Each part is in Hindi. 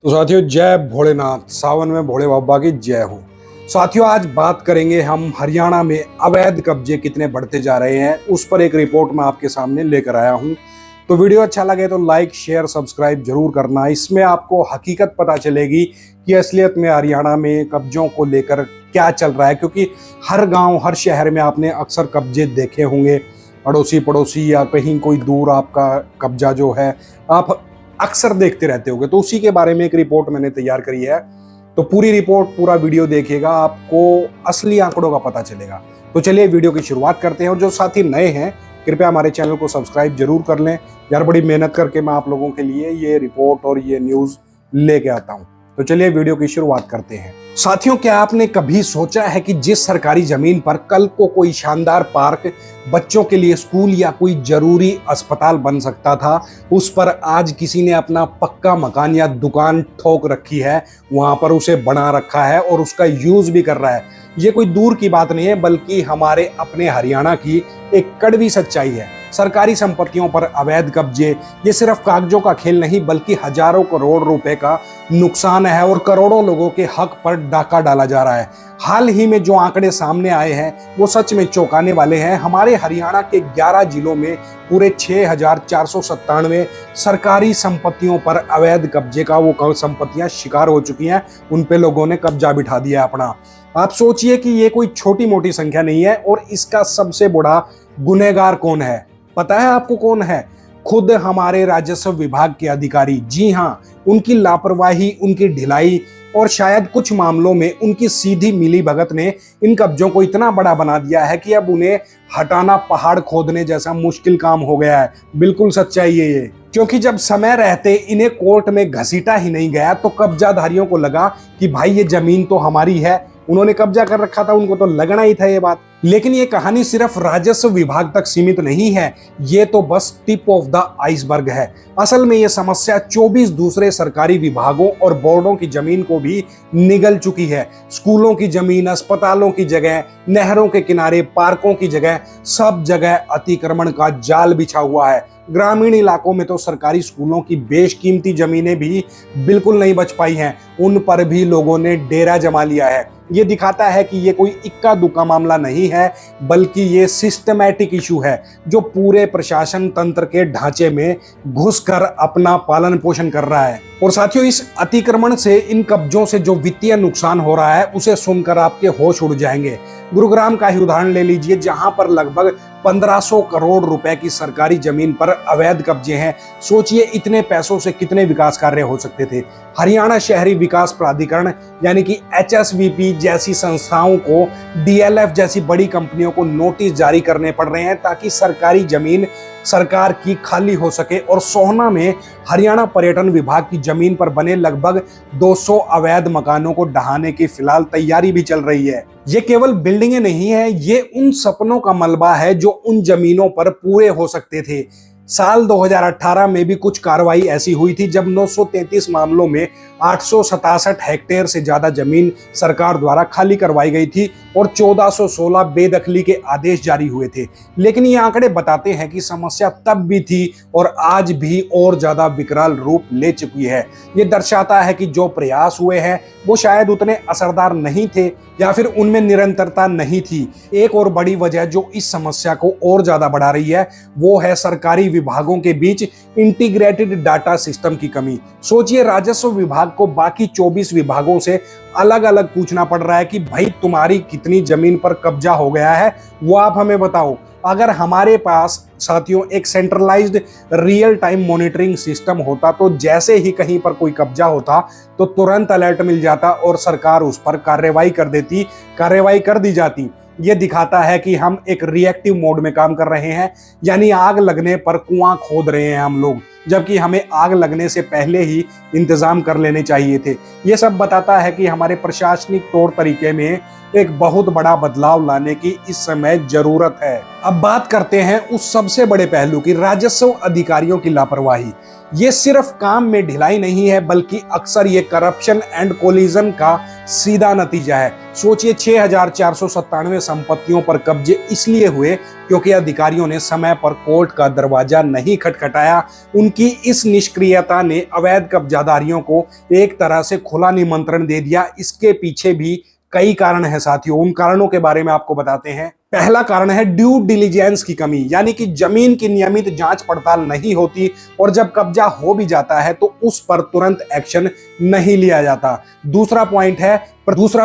तो साथियों, जय भोलेनाथ। सावन में भोले बाबा की जय हो। साथियों, आज बात करेंगे हम हरियाणा में अवैध कब्जे कितने बढ़ते जा रहे हैं, उस पर एक रिपोर्ट मैं आपके सामने लेकर आया हूं। तो वीडियो अच्छा लगे तो लाइक शेयर सब्सक्राइब जरूर करना। इसमें आपको हकीकत पता चलेगी कि असलियत में हरियाणा में कब्जों को लेकर क्या चल रहा है, क्योंकि हर गांव हर शहर में आपने अक्सर कब्जे देखे होंगे। अड़ोसी पड़ोसी या कहीं कोई दूर आपका कब्जा जो है आप अक्सर देखते रहते होंगे। तो उसी के बारे में एक रिपोर्ट मैंने तैयार करी है। तो पूरी रिपोर्ट पूरा वीडियो देखिएगा, आपको असली आंकड़ों का पता चलेगा। तो चलिए वीडियो की शुरुआत करते हैं। और जो साथी नए हैं, कृपया हमारे चैनल को सब्सक्राइब जरूर कर लें। यार, बड़ी मेहनत करके मैं आप लोगों के लिए ये रिपोर्ट और ये न्यूज़ लेके आता हूँ। तो चलिए वीडियो की शुरुआत करते हैं। साथियों, क्या आपने कभी सोचा है कि जिस सरकारी जमीन पर कल को कोई शानदार पार्क, बच्चों के लिए स्कूल या कोई जरूरी अस्पताल बन सकता था, उस पर आज किसी ने अपना पक्का मकान या दुकान ठोक रखी है, वहां पर उसे बना रखा है और उसका यूज भी कर रहा है। ये कोई दूर की बात नहीं है, बल्कि हमारे अपने हरियाणा की एक कड़वी सच्चाई है। सरकारी संपत्तियों पर अवैध कब्जे ये सिर्फ कागजों का खेल नहीं, बल्कि हजारों करोड़ रुपए का नुकसान है और करोड़ों लोगों के हक पर डाका डाला जा रहा है। हाल ही में जो आंकड़े सामने आए हैं वो सच में चौंकाने वाले हैं। हमारे हरियाणा के 11 जिलों में पूरे 6,497 सरकारी संपत्तियों पर अवैध कब्जे का वो संपत्तियां शिकार हो चुकी हैं। उन पे लोगों ने कब्जा बिठा दिया अपना। आप सोचिए कि ये कोई छोटी मोटी संख्या नहीं है। और इसका सबसे बड़ा गुनहगार कौन है? पता है आपको कौन है? खुद हमारे राजस्व विभाग के अधिकारी। जी हाँ, उनकी लापरवाही, उनकी ढिलाई और शायद कुछ मामलों में उनकी सीधी मिलीभगत ने इन कब्जों को इतना बड़ा बना दिया है कि अब उन्हें हटाना पहाड़ खोदने जैसा मुश्किल काम हो गया है। बिल्कुल सच्चाई है ये, क्योंकि जब समय रहते इन्हें कोर्ट में घसीटा ही नहीं गया तो कब्जाधारियों को लगा कि भाई ये जमीन तो हमारी है, उन्होंने कब्जा कर रखा था, उनको तो लगना ही था ये बात। लेकिन ये कहानी सिर्फ राजस्व विभाग तक सीमित नहीं है। ये तो बस टिप ऑफ द आइसबर्ग है। असल में ये समस्या 24 दूसरे सरकारी विभागों और बोर्डों की जमीन को भी निगल चुकी है। स्कूलों की जमीन, अस्पतालों की जगह, नहरों के किनारे, पार्कों की जगह, सब जगह अतिक्रमण का जाल बिछा हुआ है। ग्रामीण इलाकों में तो सरकारी स्कूलों की बेशकीमती जमीनें भी बिल्कुल नहीं बच पाई हैं। उन पर भी लोगों ने डेरा जमा लिया है। ये दिखाता है कि ये कोई इक्का दुक्का मामला नहीं है, बल्कि ये सिस्टमैटिक इशू है जो पूरे प्रशासन तंत्र के ढांचे में घुसकर अपना पालन पोषण कर रहा है। और साथियों, इस अतिक्रमण से, इन कब्जों से जो वित्तीय नुकसान हो रहा है उसे सुनकर आपके होश उड़ जाएंगे। गुरुग्राम का ही उदाहरण ले लीजिए, जहां पर लगभग 1500 करोड़ रुपए की सरकारी जमीन पर अवैध कब्जे हैं। सोचिए इतने पैसों से कितने विकास कार्य हो सकते थे। हरियाणा शहरी विकास प्राधिकरण यानी कि HSVP जैसी संस्थाओं को, DLF जैसी बड़ी कंपनियों को नोटिस जारी करने पड़ रहे हैं ताकि सरकारी जमीन सरकार की खाली हो सके। और सोहना में हरियाणा पर्यटन विभाग की जमीन पर बने लगभग 200 अवैध मकानों को ढहाने की फिलहाल तैयारी भी चल रही है। ये केवल बिल्डिंगें नहीं है, ये उन सपनों का मलबा है जो उन जमीनों पर पूरे हो सकते थे। साल 2018 में भी कुछ कार्रवाई ऐसी हुई थी जब 933 मामलों में 867 हेक्टेयर से ज्यादा जमीन सरकार द्वारा खाली करवाई गई थी और 1416 बेदखली के आदेश जारी हुए थे। लेकिन ये आंकड़े बताते हैं कि समस्या तब भी थी और आज भी और ज्यादा विकराल रूप ले चुकी है। ये दर्शाता है कि जो प्रयास हुए हैं वो शायद उतने असरदार नहीं थे या फिर उनमें निरंतरता नहीं थी। एक और बड़ी वजह जो इस समस्या को और ज्यादा बढ़ा रही है वो है सरकारी विभागों के बीच इंटीग्रेटेड डाटा सिस्टम की कमी। सोचिए, राजस्व विभाग को बाकी 24 विभागों से अलग अलग पूछना पड़ रहा है कि भाई तुम्हारी कितनी जमीन पर कब्जा हो गया है, वो आप हमें बताओ। अगर हमारे पास साथियों एक centralised real time monitoring system होता तो जैसे ही कहीं पर कोई कब्जा होता तो तुरंत अलर्ट मिल जाता और सरकार उस पर कार्रवाई कर दी जाती। ये दिखाता है कि हम एक रिएक्टिव मोड में काम कर रहे हैं, यानी आग लगने पर कुआं खोद रहे हैं हम लोग, जबकि हमें आग लगने से पहले ही इंतजाम कर लेने चाहिए थे। ये सब बताता है कि हमारे प्रशासनिक तौर तरीके में एक बहुत बड़ा बदलाव लाने की इस समय जरूरत है। अब बात करते हैं उस सबसे बड़े पहलू की, राजस्व अधिकारियों की लापरवाही। ये सिर्फ काम में ढिलाई नहीं है, बल्कि अक्सर ये करप्शन एंड कोलिजन का सीधा नतीजा है। सोचिए 6,497 संपत्तियों पर कब्जे इसलिए हुए क्योंकि अधिकारियों ने समय पर कोर्ट का दरवाजा नहीं खटखटाया। उनकी इस निष्क्रियता ने अवैध कब्जाधारियों को एक तरह से खुला निमंत्रण दे दिया। इसके पीछे भी कई कारण हैं साथियों, उन कारणों के बारे में आपको बताते हैं। पहला कारण है ड्यू डिलिजेंस की कमी, यानी कि जमीन की नियमित जांच पड़ताल नहीं होती और जब कब्जा हो भी जाता है तो उस पर तुरंत एक्शन नहीं लिया जाता। दूसरा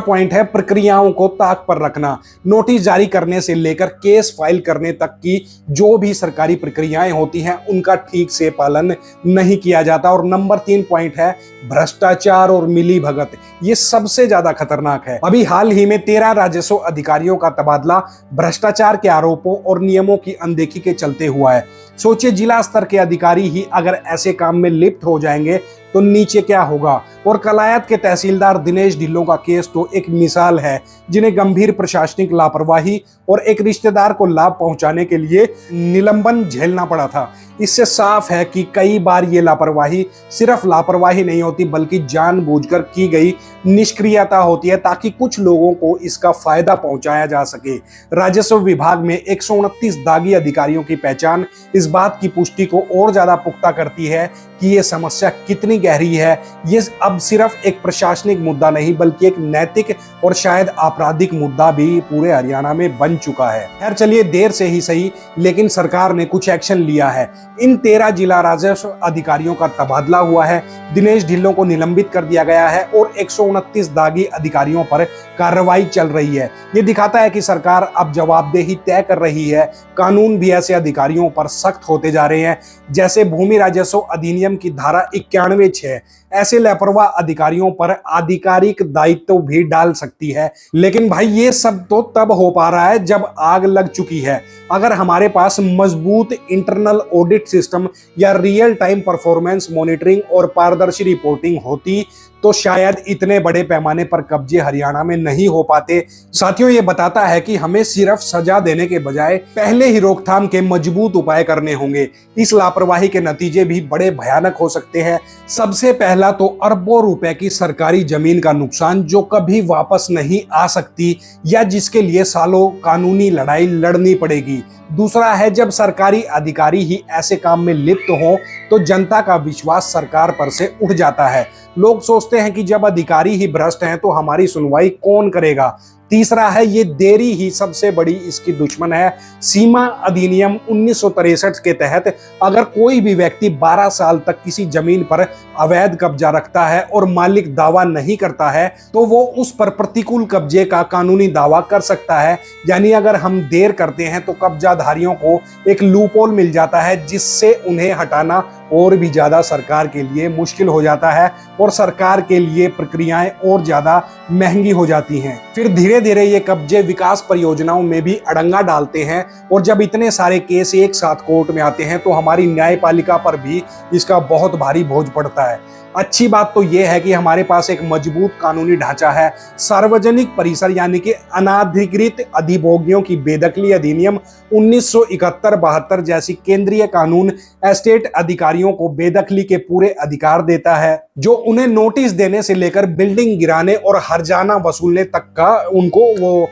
पॉइंट है प्रक्रियाओं को ताक पर रखना। नोटिस जारी करने से लेकर केस फाइल करने तक की जो भी सरकारी प्रक्रियाएं होती हैं उनका ठीक से पालन नहीं किया जाता। और नंबर 3 पॉइंट है भ्रष्टाचार और मिलीभगत। ये सबसे ज्यादा खतरनाक है। अभी हाल ही में 13 राजस्व अधिकारियों का तबादला भ्रष्टाचार के आरोपों और नियमों की अनदेखी के चलते हुआ है। सोचिए जिला स्तर के अधिकारी ही अगर ऐसे काम में लिप्त हो जाएंगे तो नीचे क्या होगा। और कलायत के तहसीलदार दिनेश ढिल्लों का केस तो एक मिसाल है, जिन्हें गंभीर प्रशासनिक लापरवाही और एक रिश्तेदार को लाभ पहुंचाने के लिए निलंबन झेलना पड़ा था। इससे साफ है कि कई बार ये लापरवाही सिर्फ लापरवाही नहीं होती, बल्कि जानबूझकर की गई निष्क्रियता होती है ताकि कुछ लोगों को इसका फायदा पहुंचाया जा सके। राजस्व विभाग में 129 दागी अधिकारियों की पहचान इस बात की पुष्टि को और ज्यादा पुख्ता करती है कि ये समस्या कितनी गहरी है। ये अब सिर्फ एक प्रशासनिक मुद्दा नहीं, बल्कि एक नैतिक और शायद आपराधिक मुद्दा भी पूरे हरियाणा में बन चुका है। खैर चलिए, देर से ही सही, लेकिन सरकार ने कुछ एक्शन लिया है। इन 13 जिला राजस्व अधिकारियों का तबादला हुआ है, दिनेश ढिल्लों को निलंबित कर दिया गया है और 129 दागी अधिकारियों पर कार्रवाई चल रही है। ये दिखाता है कि सरकार अब जवाबदेही तय कर रही है। कानून भी ऐसे अधिकारियों पर सख्त होते जा रहे हैं। जैसे भूमि राजस्व अधिनियम की धारा 91(6) ऐसे लापरवाह अधिकारियों पर आधिकारिक दायित्व भी डाल सकती है। लेकिन भाई ये सब तो तब हो पा रहा है जब आग लग चुकी है। अगर हमारे पास मजबूत इंटरनल ऑडिट सिस्टम या रियल टाइम परफॉर्मेंस मॉनिटरिंग और पारदर्शी रिपोर्टिंग होती तो शायद इतने बड़े पैमाने पर कब्जे हरियाणा में नहीं हो पाते। साथियों, ये बताता है कि हमें सिर्फ सजा देने के बजाय पहले ही रोकथाम के मजबूत उपाय करने होंगे। इस लापरवाही के नतीजे भी बड़े भयानक हो सकते हैं। सबसे पहला तो अरबों रुपए की सरकारी जमीन का नुकसान जो कभी वापस नहीं आ सकती या जिसके लिए सालों कानूनी लड़ाई लड़नी पड़ेगी। दूसरा है जब सरकारी अधिकारी ही ऐसे काम में लिप्त हो तो जनता का विश्वास सरकार पर से उठ जाता है। लोग सोचते हैं कि जब अधिकारी ही भ्रष्ट हैं तो हमारी सुनवाई कौन करेगा। तीसरा है ये देरी ही सबसे बड़ी इसकी दुश्मन है। सीमा अधिनियम 1963 के तहत अगर कोई भी व्यक्ति 12 साल तक किसी जमीन पर अवैध कब्जा रखता है और मालिक दावा नहीं करता है तो वो उस पर प्रतिकूल कब्जे का कानूनी दावा कर सकता है। यानी अगर हम देर करते हैं तो कब्जाधारियों को एक लूपहोल मिल जाता है जिससे उन्हें हटाना और भी ज्यादा सरकार के लिए मुश्किल हो जाता है और सरकार के लिए प्रक्रियाएं और ज्यादा महंगी हो जाती हैं। फिर धीरे धीरे ये कब्जे विकास परियोजनाओं में भी अड़ंगा डालते हैं और जब इतने सारे केस एक साथ कोर्ट में आते हैं तो हमारी न्यायपालिका पर भी इसका बहुत भारी बोझ पड़ता है। अच्छी बात तो यह है कि हमारे पास एक मजबूत कानूनी ढांचा है। सार्वजनिक परिसर यानी कि अनाधिकृत अधिभोगियों की बेदखली अधिनियम 1971-72 जैसी केंद्रीय कानून एस्टेट अधिकारियों को बेदखली के पूरे अधिकार देता है, जो उन्हें नोटिस देने से लेकर बिल्डिंग गिराने और हर्जाना वसूलने तक का उनको वो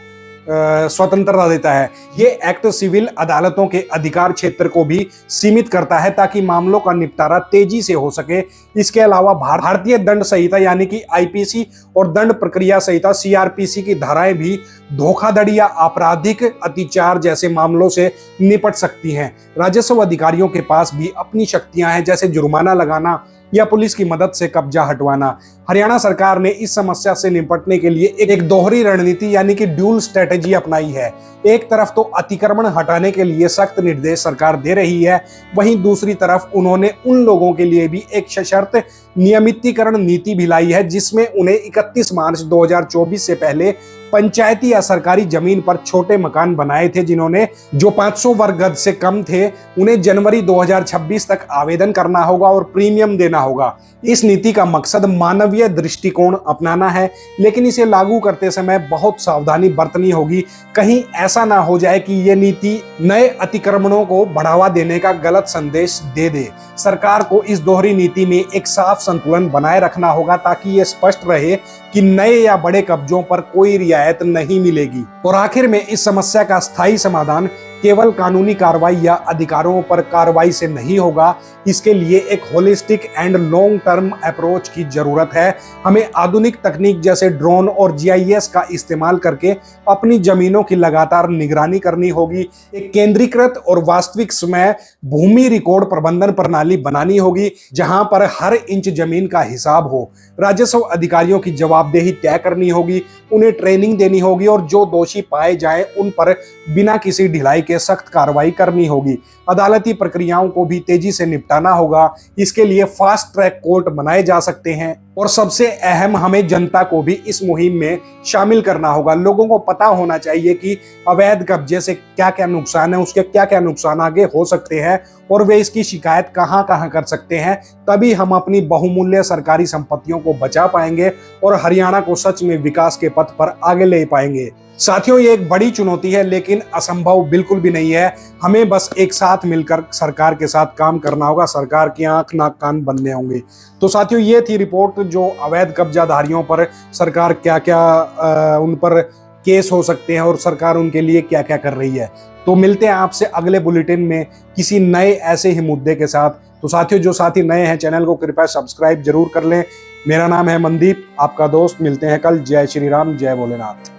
स्वतंत्रता देता है। ये एक्ट सिविल अदालतों के अधिकार क्षेत्र को भी सीमित करता है ताकि मामलों का निपटारा तेजी से हो सके। इसके अलावा भारतीय दंड संहिता यानी कि आईपीसी और दंड प्रक्रिया संहिता सीआरपीसी की धाराएं भी धोखाधड़ी या आपराधिक अत्याचार जैसे मामलों से निपट सकती हैं। राजस्व अधिकारियों के पास भी अपनी शक्तियां हैं, जैसे जुर्माना लगाना या पुलिस की मदद से कब्जा हटवाना। हरियाणा सरकार ने इस समस्या से निपटने के लिए एक दोहरी रणनीति यानी कि ड्यूल स्ट्रेटेजी अपनाई है। एक तरफ तो अतिक्रमण हटाने के लिए सख्त निर्देश सरकार दे रही है, वहीं दूसरी तरफ उन्होंने उन लोगों के लिए भी एक सशर्त नियमितीकरण नीति भी लाई है जिसमें उन्हें 31 मार्च 2024 से पहले पंचायती या सरकारी जमीन पर छोटे मकान बनाए थे, जिन्होंने जो 500 वर्ग गज से कम थे उन्हें जनवरी 2026 तक आवेदन करना होगा और प्रीमियम देना होगा। इस नीति का मकसद मानवीय दृष्टिकोण अपनाना है, लेकिन इसे लागू करते समय बहुत सावधानी बरतनी होगी। कहीं ऐसा ना हो जाए कि ये नीति नए अतिक्रमणों को बढ़ावा देने का गलत संदेश दे दे। सरकार को इस दोहरी नीति में एक साफ संतुलन बनाए रखना होगा ताकि ये स्पष्ट रहे कि नए या बड़े कब्जों पर कोई रियायत नहीं मिलेगी। और आखिर में इस समस्या का स्थायी समाधान केवल कानूनी कार्रवाई या अधिकारों पर कार्रवाई से नहीं होगा। इसके लिए एक holistic and long term approach की जरूरत है। हमें आधुनिक तकनीक जैसे ड्रोन और जीआईएस का इस्तेमाल करके अपनी जमीनों की लगातार निगरानी करनी होगी। एक केंद्रीकृत और वास्तविक समय भूमि रिकॉर्ड प्रबंधन प्रणाली बनानी होगी, जहां पर हर इंच जमीन का हिसाब हो। राजस्व अधिकारियों की जवाबदेही तय करनी होगी, उन्हें ट्रेनिंग देनी होगी और जो दोषी पाए जाएं उन पर बिना किसी ढिलाई के सख्त कार्रवाई करनी होगी। अदालती प्रक्रियाओं को भी तेजी से निपटाना होगा। इसके लिए फास्ट ट्रैक कोर्ट बनाए जा सकते हैं और सबसे अहम, हमें जनता को भी इस मुहिम में शामिल करना होगा। लोगों को पता होना चाहिए कि अवैध कब्जे से क्या क्या नुकसान है, उसके क्या क्या नुकसान आगे हो सकते हैं और वे इसकी शिकायत कहां कहां कर सकते हैं। तभी हम अपनी बहुमूल्य सरकारी संपत्तियों को बचा पाएंगे और हरियाणा को सच में विकास के पथ पर आगे ले पाएंगे। साथियों, ये एक बड़ी चुनौती है, लेकिन असंभव बिल्कुल भी नहीं है। हमें बस एक साथ मिलकर सरकार के साथ काम करना होगा। सरकार की आंख नाक कान बनने होंगे। तो साथियों, ये थी रिपोर्ट जो अवैध कब्जाधारियों पर सरकार क्या क्या उन पर केस हो सकते हैं और सरकार उनके लिए क्या क्या कर रही है। तो मिलते हैं आपसे अगले बुलेटिन में किसी नए ऐसे ही मुद्दे के साथ। तो साथियों, जो साथी नए हैं चैनल को कृपया सब्सक्राइब जरूर कर लें। मेरा नाम है मनदीप, आपका दोस्त। मिलते हैं कल। जय श्री राम, जय भोलेनाथ।